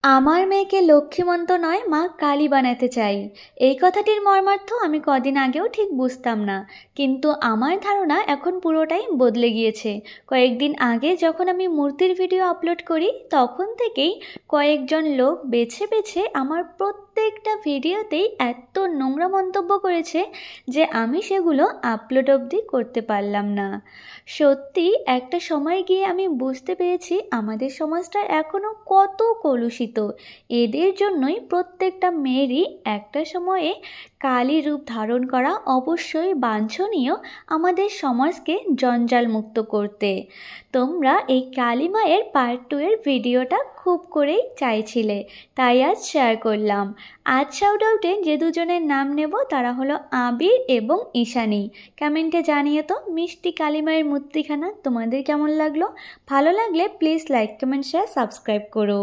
আমার মেয়েকে লক্ষ্মীমন্ত নয় মা কালী বানাতে চাই। এই কথাটির মর্মার্থ আমি কদিন আগেও ঠিক বুঝতাম না, কিন্তু আমার ধারণা এখন পুরোটাই বদলে গিয়েছে। কয়েকদিন আগে যখন আমি মূর্তির ভিডিও আপলোড করি তখন থেকেই কয়েকজন লোক বেছে বেছে আমার প্রত্যেকটা ভিডিওতেই এত নোংরা মন্তব্য করেছে যে আমি সেগুলো আপলোড অবধি করতে পারলাম না। সত্যি একটা সময় গিয়ে আমি বুঝতে পেরেছি আমাদের সমাজটা এখনও কত কলুষিত। এদের জন্যই প্রত্যেকটা মেয়েরই একটা সময়ে কালী রূপ ধারণ করা অবশ্যই বাঞ্ছনীয় আমাদের সমাজকে জঞ্জালমুক্ত করতে। তোমরা এই কালী মায়ের পার্ট 2 এর ভিডিওটা খুব করেই চাইছিলে, তাই আজ শেয়ার করলাম। আজ শাউট আউটে যে দুজনের নাম নেব তারা হলো আবির এবং ঈশানী। কমেন্টে জানিয়ে তো মিষ্টি কালী মায়ের মূর্তিখানা তোমাদের কেমন লাগলো। ভালো লাগলে please like comment share subscribe করো।